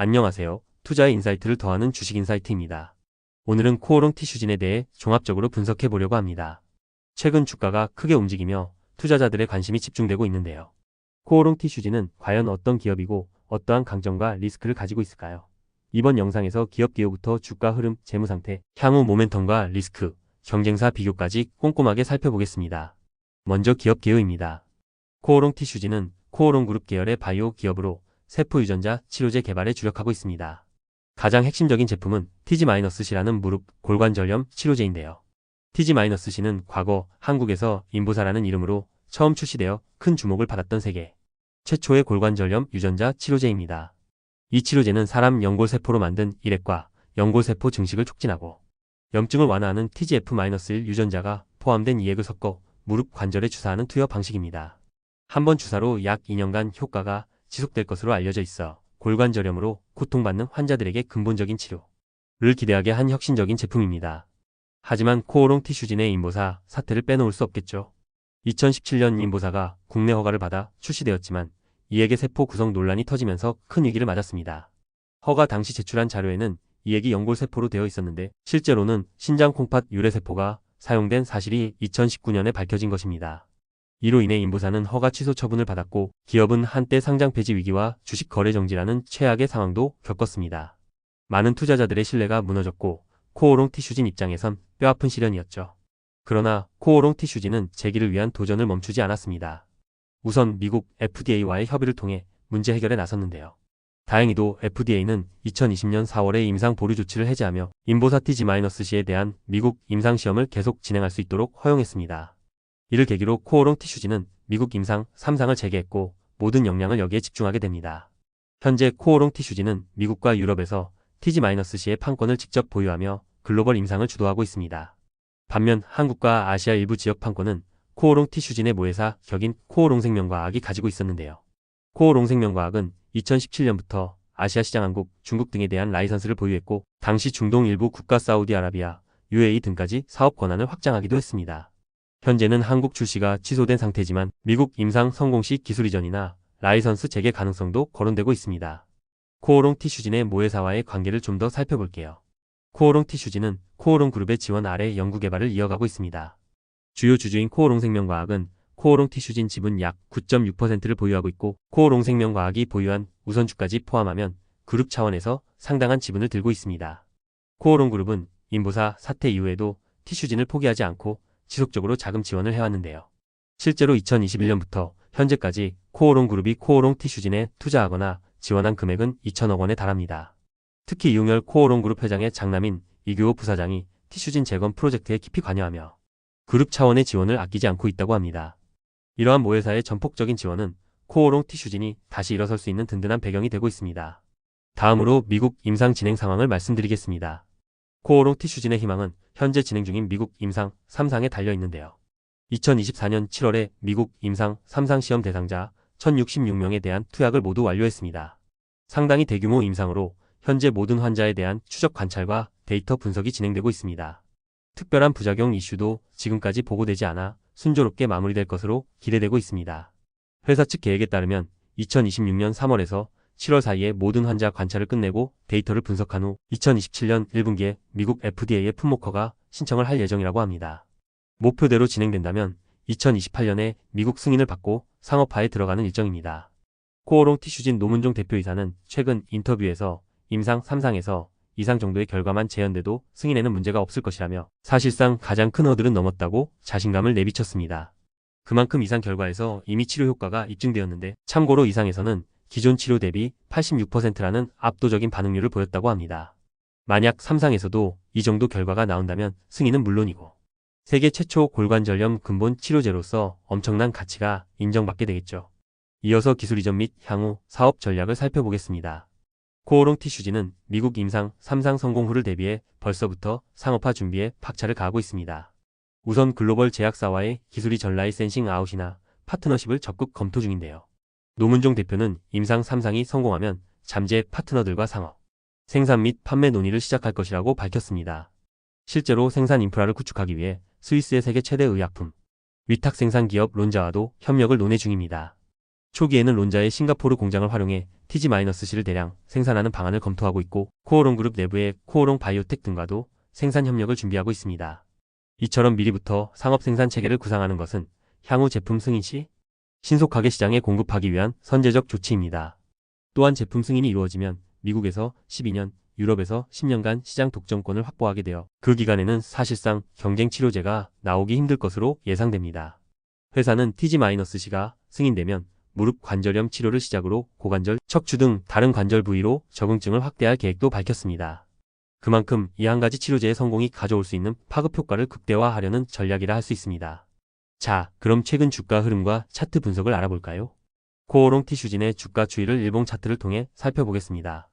안녕하세요. 투자의 인사이트를 더하는 주식 인사이트입니다. 오늘은 코오롱 티슈진에 대해 종합적으로 분석해 보려고 합니다. 최근 주가가 크게 움직이며 투자자들의 관심이 집중되고 있는데요. 코오롱 티슈진은 과연 어떤 기업이고 어떠한 강점과 리스크를 가지고 있을까요? 이번 영상에서 기업 기호부터 주가 흐름, 재무 상태, 향후 모멘텀과 리스크, 경쟁사 비교까지 꼼꼼하게 살펴보겠습니다. 먼저 기업 기호입니다. 코오롱 티슈진은 코오롱 그룹 계열의 바이오 기업으로 세포 유전자 치료제 개발에 주력하고 있습니다. 가장 핵심적인 제품은 TG-C라는 무릎 골관 절염 치료제인데요. TG-C는 과거 한국에서 인보사라는 이름으로 처음 출시되어 큰 주목을 받았던 세계 최초의 골관 절염 유전자 치료제입니다. 이 치료제는 사람 연골세포로 만든 일액과 연골세포 증식을 촉진하고 염증을 완화하는 TGF-1 유전자가 포함된 이액을 섞어 무릎 관절에 주사하는 투여 방식입니다. 한 번 주사로 약 2년간 효과가 지속될 것으로 알려져 있어 골관 절염으로 고통받는 환자들에게 근본적인 치료를 기대하게 한 혁신적인 제품입니다. 하지만 코오롱 티슈진의 인보사 사태를 빼놓을 수 없겠죠. 2017년 인보사가 국내 허가를 받아 출시되었지만 이액의 세포 구성 논란이 터지면서 큰 위기를 맞았습니다. 허가 당시 제출한 자료에는 이액이 연골세포로 되어 있었는데 실제로는 신장 콩팥 유래세포가 사용된 사실이 2019년에 밝혀진 것입니다. 이로 인해 인보사는 허가 취소 처분을 받았고 기업은 한때 상장 폐지 위기와 주식 거래 정지라는 최악의 상황도 겪었습니다. 많은 투자자들의 신뢰가 무너졌고 코오롱 티슈진 입장에선 뼈아픈 시련이었죠. 그러나 코오롱 티슈진은 재기를 위한 도전을 멈추지 않았습니다. 우선 미국 FDA와의 협의를 통해 문제 해결에 나섰는데요. 다행히도 FDA는 2020년 4월에 임상 보류 조치를 해제하며 인보사 TG-C에 대한 미국 임상 시험을 계속 진행할 수 있도록 허용했습니다. 이를 계기로 코오롱 티슈진은 미국 임상 3상을 재개했고 모든 역량을 여기에 집중하게 됩니다. 현재 코오롱 티슈진은 미국과 유럽에서 TG-C의 판권을 직접 보유하며 글로벌 임상을 주도하고 있습니다. 반면 한국과 아시아 일부 지역 판권은 코오롱 티슈진의 모회사 격인 코오롱생명과학이 가지고 있었는데요. 코오롱생명과학은 2017년부터 아시아 시장 한국, 중국 등에 대한 라이선스를 보유했고 당시 중동 일부 국가 사우디아라비아, UAE 등까지 사업 권한을 확장하기도 했습니다. 현재는 한국 출시가 취소된 상태지만 미국 임상 성공 시 기술 이전이나 라이선스 재개 가능성도 거론되고 있습니다. 코오롱 티슈진의 모회사와의 관계를 좀 더 살펴볼게요. 코오롱 티슈진은 코오롱 그룹의 지원 아래 연구개발을 이어가고 있습니다. 주요 주주인 코오롱생명과학은 코오롱 티슈진 지분 약 9.6%를 보유하고 있고 코오롱생명과학이 보유한 우선주까지 포함하면 그룹 차원에서 상당한 지분을 들고 있습니다. 코오롱 그룹은 인보사 사태 이후에도 티슈진을 포기하지 않고 지속적으로 자금 지원을 해왔는데요. 실제로 2021년부터 현재까지 코오롱 그룹이 코오롱 티슈진에 투자하거나 지원한 금액은 2천억 원에 달합니다. 특히 이용열 코오롱 그룹 회장의 장남인 이규호 부사장이 티슈진 재건 프로젝트에 깊이 관여하며 그룹 차원의 지원을 아끼지 않고 있다고 합니다. 이러한 모회사의 전폭적인 지원은 코오롱 티슈진이 다시 일어설 수 있는 든든한 배경이 되고 있습니다. 다음으로 미국 임상 진행 상황을 말씀드리겠습니다. 코오롱 티슈진의 희망은 현재 진행 중인 미국 임상 3상에 달려 있는데요. 2024년 7월에 미국 임상 3상 시험 대상자 1066명에 대한 투약을 모두 완료했습니다. 상당히 대규모 임상으로 현재 모든 환자에 대한 추적 관찰과 데이터 분석이 진행되고 있습니다. 특별한 부작용 이슈도 지금까지 보고되지 않아 순조롭게 마무리될 것으로 기대되고 있습니다. 회사 측 계획에 따르면 2026년 3월에서 7월 사이에 모든 환자 관찰을 끝내고 데이터를 분석한 후 2027년 1분기에 미국 FDA에 품목허가 신청을 할 예정이라고 합니다. 목표대로 진행된다면 2028년에 미국 승인을 받고 상업화에 들어가는 일정입니다. 코오롱 티슈진 노문종 대표이사는 최근 인터뷰에서 임상 3상에서 이상 정도의 결과만 재현돼도 승인에는 문제가 없을 것이라며 사실상 가장 큰 허들은 넘었다고 자신감을 내비쳤습니다. 그만큼 이상 결과에서 이미 치료 효과가 입증되었는데 참고로 이상에서는 기존 치료 대비 86%라는 압도적인 반응률을 보였다고 합니다. 만약 3상에서도 이 정도 결과가 나온다면 승인은 물론이고 세계 최초 골관절염 근본 치료제로서 엄청난 가치가 인정받게 되겠죠. 이어서 기술 이전 및 향후 사업 전략을 살펴보겠습니다. 코오롱 티슈진은 미국 임상 3상 성공 후를 대비해 벌써부터 상업화 준비에 박차를 가하고 있습니다. 우선 글로벌 제약사와의 기술이 전 라이센싱 아웃이나 파트너십을 적극 검토 중인데요. 노문종 대표는 임상 3상이 성공하면 잠재 파트너들과 상업, 생산 및 판매 논의를 시작할 것이라고 밝혔습니다. 실제로 생산 인프라를 구축하기 위해 스위스의 세계 최대 의약품, 위탁 생산 기업 론자와도 협력을 논의 중입니다. 초기에는 론자의 싱가포르 공장을 활용해 TG-C를 대량 생산하는 방안을 검토하고 있고 코오롱 그룹 내부의 코오롱 바이오텍 등과도 생산 협력을 준비하고 있습니다. 이처럼 미리부터 상업 생산 체계를 구상하는 것은 향후 제품 승인 시 신속하게 시장에 공급하기 위한 선제적 조치입니다. 또한 제품 승인이 이루어지면 미국에서 12년, 유럽에서 10년간 시장 독점권을 확보하게 되어 그 기간에는 사실상 경쟁 치료제가 나오기 힘들 것으로 예상됩니다. 회사는 TG-C가 승인되면 무릎 관절염 치료를 시작으로 고관절, 척추 등 다른 관절 부위로 적응증을 확대할 계획도 밝혔습니다. 그만큼 이 한 가지 치료제의 성공이 가져올 수 있는 파급 효과를 극대화하려는 전략이라 할 수 있습니다. 자, 그럼 최근 주가 흐름과 차트 분석을 알아볼까요? 코오롱 티슈진의 주가 추이를 일봉 차트를 통해 살펴보겠습니다.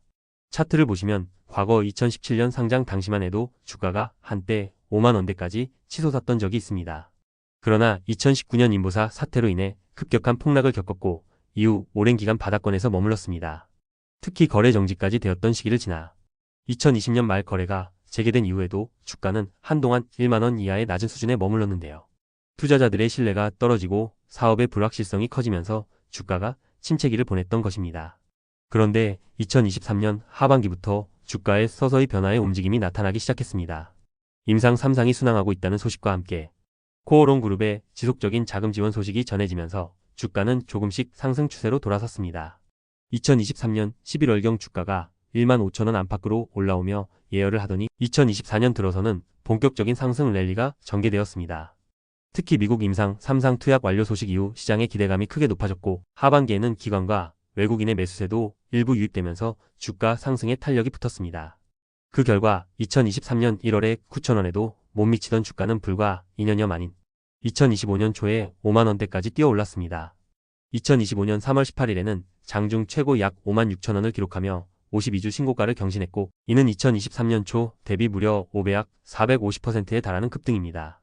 차트를 보시면 과거 2017년 상장 당시만 해도 주가가 한때 5만원대까지 치솟았던 적이 있습니다. 그러나 2019년 인보사 사태로 인해 급격한 폭락을 겪었고 이후 오랜 기간 바닥권에서 머물렀습니다. 특히 거래 정지까지 되었던 시기를 지나 2020년 말 거래가 재개된 이후에도 주가는 한동안 1만원 이하의 낮은 수준에 머물렀는데요. 투자자들의 신뢰가 떨어지고 사업의 불확실성이 커지면서 주가가 침체기를 보냈던 것입니다. 그런데 2023년 하반기부터 주가에 서서히 변화의 움직임이 나타나기 시작했습니다. 임상 3상이 순항하고 있다는 소식과 함께 코오롱 그룹의 지속적인 자금 지원 소식이 전해지면서 주가는 조금씩 상승 추세로 돌아섰습니다. 2023년 11월경 주가가 15,000원 안팎으로 올라오며 예열을 하더니 2024년 들어서는 본격적인 상승 랠리가 전개되었습니다. 특히 미국 임상 3상 투약 완료 소식 이후 시장의 기대감이 크게 높아졌고 하반기에는 기관과 외국인의 매수세도 일부 유입되면서 주가 상승에 탄력이 붙었습니다. 그 결과 2023년 1월에 9,000원에도 못 미치던 주가는 불과 2년여 만인 2025년 초에 5만원대까지 뛰어올랐습니다. 2025년 3월 18일에는 장중 최고 약 56,000원을 기록하며 52주 신고가를 경신했고 이는 2023년 초 대비 무려 5배약 450%에 달하는 급등입니다.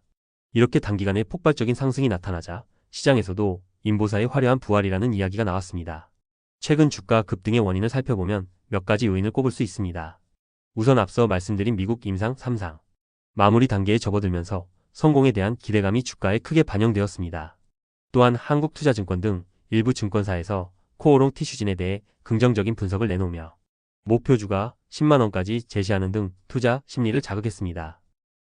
이렇게 단기간에 폭발적인 상승이 나타나자 시장에서도 인보사의 화려한 부활이라는 이야기가 나왔습니다. 최근 주가 급등의 원인을 살펴보면 몇 가지 요인을 꼽을 수 있습니다. 우선 앞서 말씀드린 미국 임상 3상 마무리 단계에 접어들면서 성공에 대한 기대감이 주가에 크게 반영되었습니다. 또한 한국투자증권 등 일부 증권사에서 코오롱 티슈진에 대해 긍정적인 분석을 내놓으며 목표주가 10만원까지 제시하는 등 투자 심리를 자극했습니다.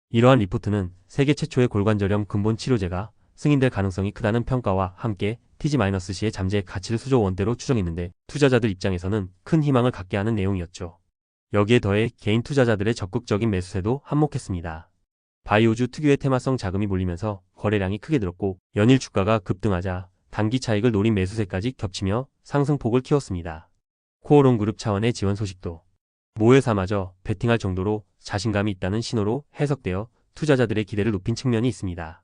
이러한 리포트는 세계 최초의 골관절염 근본 치료제가 승인될 가능성이 크다는 평가와 함께 TG-C의 잠재 가치를 수조 원대로 추정했는데 투자자들 입장에서는 큰 희망을 갖게 하는 내용이었죠. 여기에 더해 개인 투자자들의 적극적인 매수세도 한몫했습니다. 바이오주 특유의 테마성 자금이 몰리면서 거래량이 크게 늘었고 연일 주가가 급등하자 단기 차익을 노린 매수세까지 겹치며 상승폭을 키웠습니다. 코오롱 그룹 차원의 지원 소식도 모회사마저 베팅할 정도로 자신감이 있다는 신호로 해석되어 투자자들의 기대를 높인 측면이 있습니다.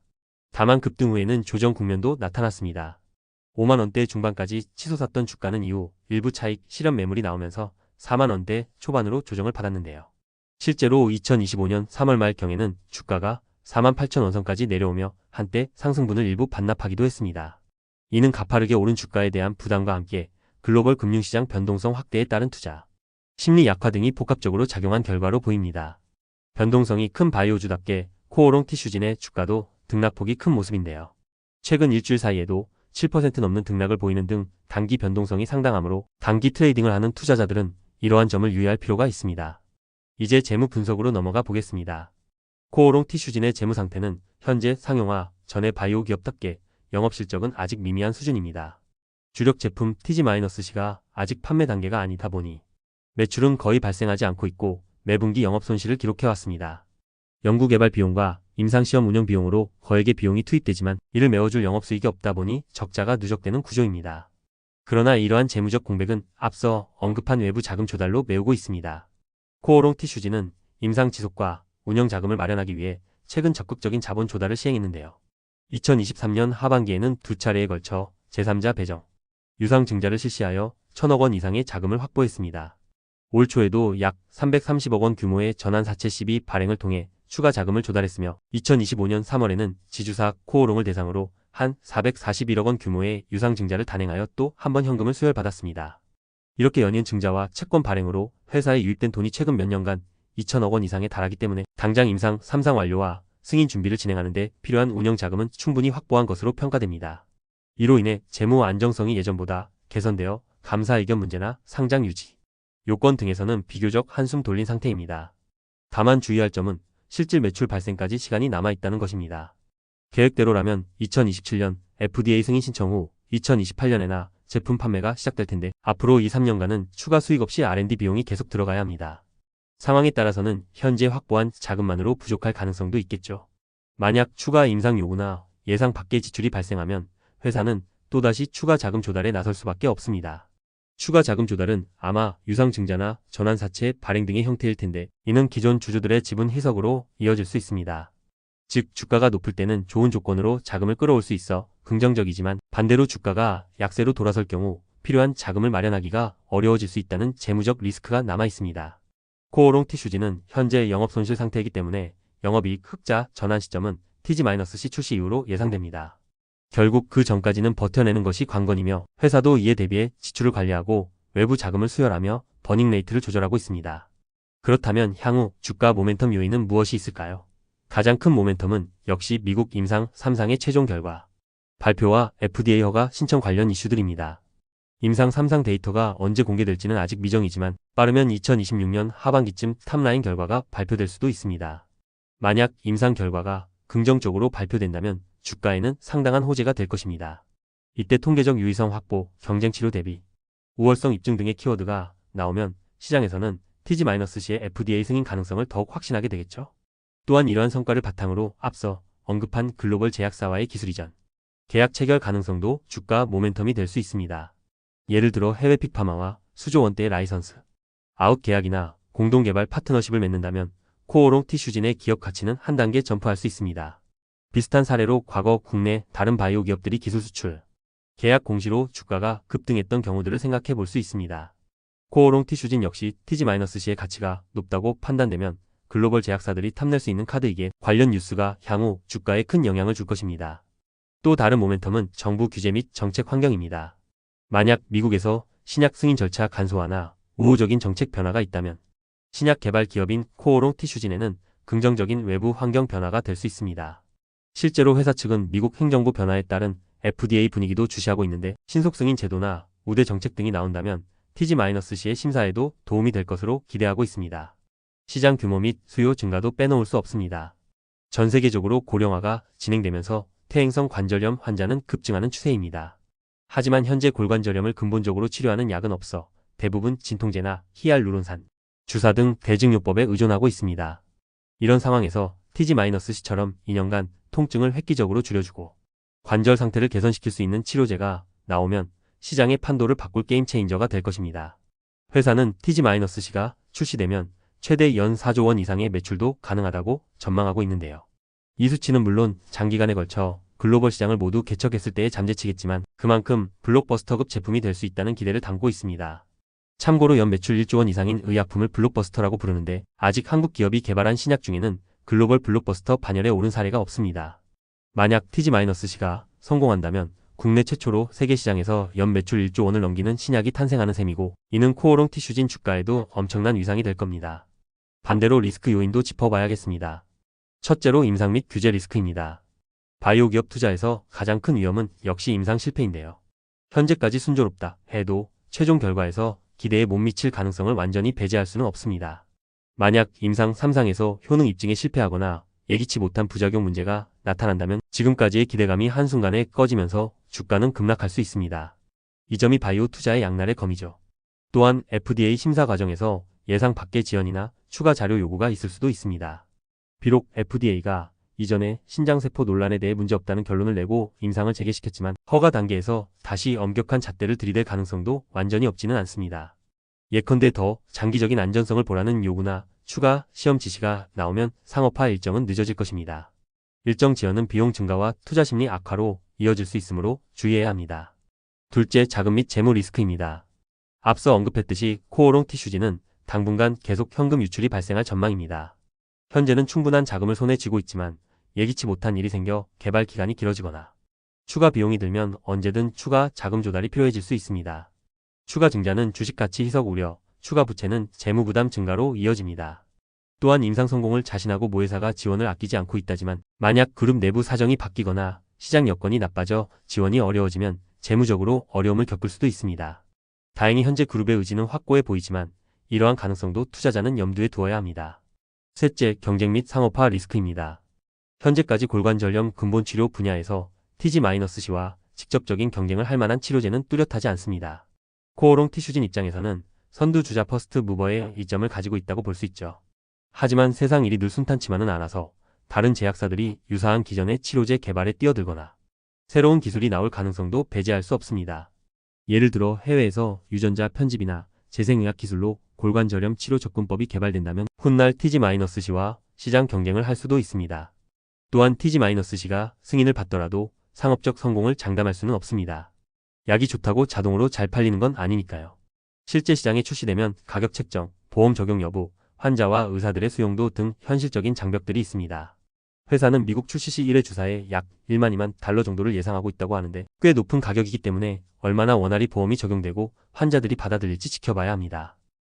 다만 급등 후에는 조정 국면도 나타났습니다. 5만원대 중반까지 치솟았던 주가는 이후 일부 차익 실현 매물이 나오면서 4만원대 초반으로 조정을 받았는데요. 실제로 2025년 3월 말 경에는 주가가 48,000원선까지 내려오며 한때 상승분을 일부 반납하기도 했습니다. 이는 가파르게 오른 주가에 대한 부담과 함께 글로벌 금융시장 변동성 확대에 따른 투자, 심리 약화 등이 복합적으로 작용한 결과로 보입니다. 변동성이 큰 바이오주답게 코오롱 티슈진의 주가도 등락폭이 큰 모습인데요. 최근 일주일 사이에도 7% 넘는 등락을 보이는 등 단기 변동성이 상당하므로 단기 트레이딩을 하는 투자자들은 이러한 점을 유의할 필요가 있습니다. 이제 재무 분석으로 넘어가 보겠습니다. 코오롱 티슈진의 재무 상태는 현재 상용화 전의 바이오 기업답게 영업실적은 아직 미미한 수준입니다. 주력 제품 TG-C가 아직 판매 단계가 아니다 보니 매출은 거의 발생하지 않고 있고 매분기 영업 손실을 기록해왔습니다. 연구개발 비용과 임상시험 운영 비용으로 거액의 비용이 투입되지만 이를 메워줄 영업수익이 없다 보니 적자가 누적되는 구조입니다. 그러나 이러한 재무적 공백은 앞서 언급한 외부 자금 조달로 메우고 있습니다. 코오롱 티슈진은 임상 지속과 운영 자금을 마련하기 위해 최근 적극적인 자본 조달을 시행했는데요. 2023년 하반기에는 두 차례에 걸쳐 제3자 배정, 유상 증자를 실시하여 1,000억 원 이상의 자금을 확보했습니다. 올 초에도 약 330억 원 규모의 전환사채 시비 발행을 통해 추가 자금을 조달했으며 2025년 3월에는 지주사 코오롱을 대상으로 한 441억 원 규모의 유상 증자를 단행하여 또 한 번 현금을 수혈받았습니다. 이렇게 연이은 증자와 채권 발행으로 회사에 유입된 돈이 최근 몇 년간 2천억 원 이상에 달하기 때문에 당장 임상 3상 완료와 승인 준비를 진행하는 데 필요한 운영 자금은 충분히 확보한 것으로 평가됩니다. 이로 인해 재무 안정성이 예전보다 개선되어 감사 의견 문제나 상장 유지, 요건 등에서는 비교적 한숨 돌린 상태입니다. 다만 주의할 점은 실질 매출 발생까지 시간이 남아있다는 것입니다. 계획대로라면 2027년 FDA 승인 신청 후 2028년에나 제품 판매가 시작될 텐데 앞으로 2-3년간은 추가 수익 없이 R&D 비용이 계속 들어가야 합니다. 상황에 따라서는 현재 확보한 자금만으로 부족할 가능성도 있겠죠. 만약 추가 임상 요구나 예상 밖의 지출이 발생하면 회사는 또다시 추가 자금 조달에 나설 수밖에 없습니다. 추가 자금 조달은 아마 유상증자나 전환사채 발행 등의 형태일 텐데 이는 기존 주주들의 지분 희석으로 이어질 수 있습니다. 즉 주가가 높을 때는 좋은 조건으로 자금을 끌어올 수 있어 긍정적이지만 반대로 주가가 약세로 돌아설 경우 필요한 자금을 마련하기가 어려워질 수 있다는 재무적 리스크가 남아 있습니다. 코오롱 티슈즈는 현재 영업손실 상태이기 때문에 영업이익 흑자 전환 시점은 TG-C 출시 이후로 예상됩니다. 결국 그 전까지는 버텨내는 것이 관건이며 회사도 이에 대비해 지출을 관리하고 외부 자금을 수혈하며 버닝 레이트를 조절하고 있습니다. 그렇다면 향후 주가 모멘텀 요인은 무엇이 있을까요? 가장 큰 모멘텀은 역시 미국 임상 3상의 최종 결과 발표와 FDA 허가 신청 관련 이슈들입니다. 임상 3상 데이터가 언제 공개될지는 아직 미정이지만 빠르면 2026년 하반기쯤 탑라인 결과가 발표될 수도 있습니다. 만약 임상 결과가 긍정적으로 발표된다면 주가에는 상당한 호재가 될 것입니다. 이때 통계적 유의성 확보, 경쟁 치료 대비, 우월성 입증 등의 키워드가 나오면 시장에서는 TG-C의 FDA 승인 가능성을 더욱 확신하게 되겠죠. 또한 이러한 성과를 바탕으로 앞서 언급한 글로벌 제약사와의 기술 이전, 계약 체결 가능성도 주가 모멘텀이 될 수 있습니다. 예를 들어 해외 픽파마와 수조 원대의 라이선스, 아웃 계약이나 공동개발 파트너십을 맺는다면 코오롱 티슈진의 기업 가치는 한 단계 점프할 수 있습니다. 비슷한 사례로 과거 국내 다른 바이오 기업들이 기술 수출, 계약 공시로 주가가 급등했던 경우들을 생각해 볼 수 있습니다. 코오롱 티슈진 역시 TG-C의 가치가 높다고 판단되면 글로벌 제약사들이 탐낼 수 있는 카드이기에 관련 뉴스가 향후 주가에 큰 영향을 줄 것입니다. 또 다른 모멘텀은 정부 규제 및 정책 환경입니다. 만약 미국에서 신약 승인 절차 간소화나 우호적인 정책 변화가 있다면 신약 개발 기업인 코오롱 티슈진에는 긍정적인 외부 환경 변화가 될 수 있습니다. 실제로 회사 측은 미국 행정부 변화에 따른 FDA 분위기도 주시하고 있는데 신속 승인 제도나 우대 정책 등이 나온다면 TG-C의 심사에도 도움이 될 것으로 기대하고 있습니다. 시장 규모 및 수요 증가도 빼놓을 수 없습니다. 전 세계적으로 고령화가 진행되면서 퇴행성 관절염 환자는 급증하는 추세입니다. 하지만 현재 골관절염을 근본적으로 치료하는 약은 없어 대부분 진통제나 히알루론산, 주사 등 대증요법에 의존하고 있습니다. 이런 상황에서 TG-C처럼 2년간 통증을 획기적으로 줄여주고 관절 상태를 개선시킬 수 있는 치료제가 나오면 시장의 판도를 바꿀 게임 체인저가 될 것입니다. 회사는 TG-C가 출시되면 최대 연 4조 원 이상의 매출도 가능하다고 전망하고 있는데요. 이 수치는 물론 장기간에 걸쳐 글로벌 시장을 모두 개척했을 때의 잠재치겠지만 그만큼 블록버스터급 제품이 될 수 있다는 기대를 담고 있습니다. 참고로 연 매출 1조 원 이상인 의약품을 블록버스터라고 부르는데 아직 한국 기업이 개발한 신약 중에는 글로벌 블록버스터 반열에 오른 사례가 없습니다. 만약 TG-C가 성공한다면 국내 최초로 세계 시장에서 연 매출 1조 원을 넘기는 신약이 탄생하는 셈이고 이는 코오롱 티슈진 주가에도 엄청난 위상이 될 겁니다. 반대로 리스크 요인도 짚어봐야겠습니다. 첫째로 임상 및 규제 리스크입니다. 바이오 기업 투자에서 가장 큰 위험은 역시 임상 실패인데요. 현재까지 순조롭다 해도 최종 결과에서 기대에 못 미칠 가능성을 완전히 배제할 수는 없습니다. 만약 임상 3상에서 효능 입증에 실패하거나 예기치 못한 부작용 문제가 나타난다면 지금까지의 기대감이 한순간에 꺼지면서 주가는 급락할 수 있습니다. 이 점이 바이오 투자의 양날의 검이죠. 또한 FDA 심사 과정에서 예상 밖의 지연이나 추가 자료 요구가 있을 수도 있습니다. 비록 FDA가 이전에 신장세포 논란에 대해 문제없다는 결론을 내고 임상을 재개시켰지만 허가 단계에서 다시 엄격한 잣대를 들이댈 가능성도 완전히 없지는 않습니다. 예컨대 더 장기적인 안전성을 보라는 요구나 추가 시험 지시가 나오면 상업화 일정은 늦어질 것입니다. 일정 지연은 비용 증가와 투자 심리 악화로 이어질 수 있으므로 주의해야 합니다. 둘째, 자금 및 재무 리스크입니다. 앞서 언급했듯이 코오롱 티슈진은 당분간 계속 현금 유출이 발생할 전망입니다. 현재는 충분한 자금을 손에 쥐고 있지만 예기치 못한 일이 생겨 개발 기간이 길어지거나 추가 비용이 들면 언제든 추가 자금 조달이 필요해질 수 있습니다. 추가 증자는 주식 가치 희석 우려, 추가 부채는 재무 부담 증가로 이어집니다. 또한 임상 성공을 자신하고 모회사가 지원을 아끼지 않고 있다지만 만약 그룹 내부 사정이 바뀌거나 시장 여건이 나빠져 지원이 어려워지면 재무적으로 어려움을 겪을 수도 있습니다. 다행히 현재 그룹의 의지는 확고해 보이지만 이러한 가능성도 투자자는 염두에 두어야 합니다. 셋째, 경쟁 및 상업화 리스크입니다. 현재까지 골관절염 근본치료 분야에서 TG-C와 직접적인 경쟁을 할 만한 치료제는 뚜렷하지 않습니다. 코오롱 티슈진 입장에서는 선두주자 퍼스트 무버의 이점을 가지고 있다고 볼 수 있죠. 하지만 세상 일이 늘 순탄치만은 않아서 다른 제약사들이 유사한 기존의 치료제 개발에 뛰어들거나 새로운 기술이 나올 가능성도 배제할 수 없습니다. 예를 들어 해외에서 유전자 편집이나 재생의학 기술로 골관절염 치료 접근법이 개발된다면 훗날 TG-C와 시장 경쟁을 할 수도 있습니다. 또한 TG-C가 승인을 받더라도 상업적 성공을 장담할 수는 없습니다. 약이 좋다고 자동으로 잘 팔리는 건 아니니까요. 실제 시장에 출시되면 가격 책정, 보험 적용 여부, 환자와 의사들의 수용도 등 현실적인 장벽들이 있습니다. 회사는 미국 출시 시 1회 주사에 약 1만 2만 달러 정도를 예상하고 있다고 하는데 꽤 높은 가격이기 때문에 얼마나 원활히 보험이 적용되고 환자들이 받아들일지 지켜봐야 합니다.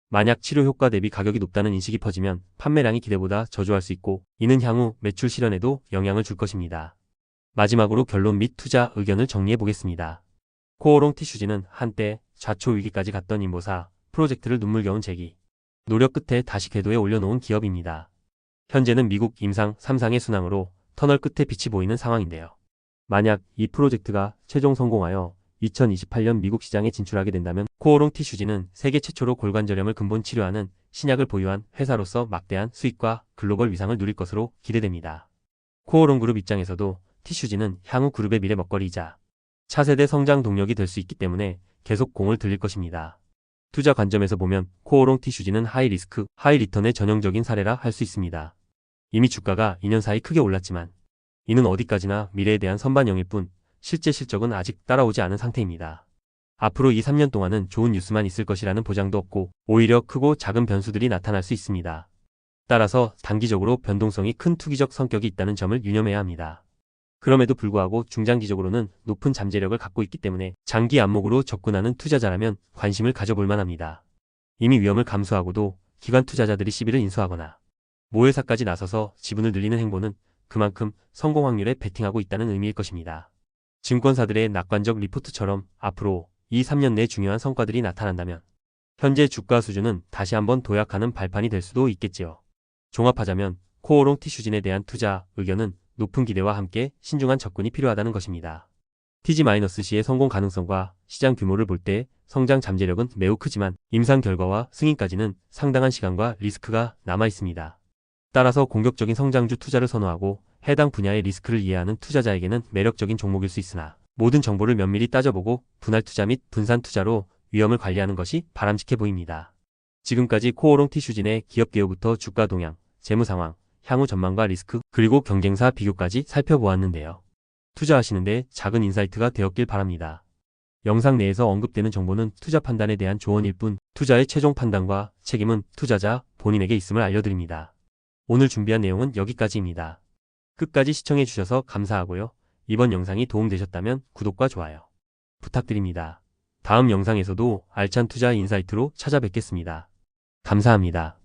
만약 치료 효과 대비 가격이 높다는 인식이 퍼지면 판매량이 기대보다 저조할 수 있고 이는 향후 매출 실현에도 영향을 줄 것입니다. 마지막으로 결론 및 투자 의견을 정리해 보겠습니다. 코오롱 티슈진은 한때 좌초 위기까지 갔던 인보사 프로젝트를 눈물겨운 재기, 노력 끝에 다시 궤도에 올려놓은 기업입니다. 현재는 미국 임상 3상의 순항으로 터널 끝에 빛이 보이는 상황인데요. 만약 이 프로젝트가 최종 성공하여 2028년 미국 시장에 진출하게 된다면 코오롱 티슈진은 세계 최초로 골관절염을 근본 치료하는 신약을 보유한 회사로서 막대한 수익과 글로벌 위상을 누릴 것으로 기대됩니다. 코오롱 그룹 입장에서도 티슈진은 향후 그룹의 미래 먹거리이자 차세대 성장 동력이 될 수 있기 때문에 계속 공을 들일 것입니다. 투자 관점에서 보면 코오롱 티슈진은 하이 리스크, 하이 리턴의 전형적인 사례라 할 수 있습니다. 이미 주가가 2년 사이 크게 올랐지만 이는 어디까지나 미래에 대한 선반영일 뿐 실제 실적은 아직 따라오지 않은 상태입니다. 앞으로 2~3년 동안은 좋은 뉴스만 있을 것이라는 보장도 없고 오히려 크고 작은 변수들이 나타날 수 있습니다. 따라서 단기적으로 변동성이 큰 투기적 성격이 있다는 점을 유념해야 합니다. 그럼에도 불구하고 중장기적으로는 높은 잠재력을 갖고 있기 때문에 장기 안목으로 접근하는 투자자라면 관심을 가져볼 만합니다. 이미 위험을 감수하고도 기관 투자자들이 시비를 인수하거나 모회사까지 나서서 지분을 늘리는 행보는 그만큼 성공 확률에 베팅하고 있다는 의미일 것입니다. 증권사들의 낙관적 리포트처럼 앞으로 2~3년 내 중요한 성과들이 나타난다면 현재 주가 수준은 다시 한번 도약하는 발판이 될 수도 있겠지요. 종합하자면 코오롱 티슈진에 대한 투자 의견은 높은 기대와 함께 신중한 접근이 필요하다는 것입니다. TG-C의 성공 가능성과 시장 규모를 볼 때 성장 잠재력은 매우 크지만 임상 결과와 승인까지는 상당한 시간과 리스크가 남아 있습니다. 따라서 공격적인 성장주 투자를 선호하고 해당 분야의 리스크를 이해하는 투자자에게는 매력적인 종목일 수 있으나 모든 정보를 면밀히 따져보고 분할 투자 및 분산 투자로 위험을 관리하는 것이 바람직해 보입니다. 지금까지 코오롱 티슈진의 기업 개요부터 주가 동향, 재무 상황, 향후 전망과 리스크, 그리고 경쟁사 비교까지 살펴보았는데요. 투자하시는데 작은 인사이트가 되었길 바랍니다. 영상 내에서 언급되는 정보는 투자 판단에 대한 조언일 뿐 투자의 최종 판단과 책임은 투자자 본인에게 있음을 알려드립니다. 오늘 준비한 내용은 여기까지입니다. 끝까지 시청해주셔서 감사하고요. 이번 영상이 도움되셨다면 구독과 좋아요 부탁드립니다. 다음 영상에서도 알찬 투자 인사이트로 찾아뵙겠습니다. 감사합니다.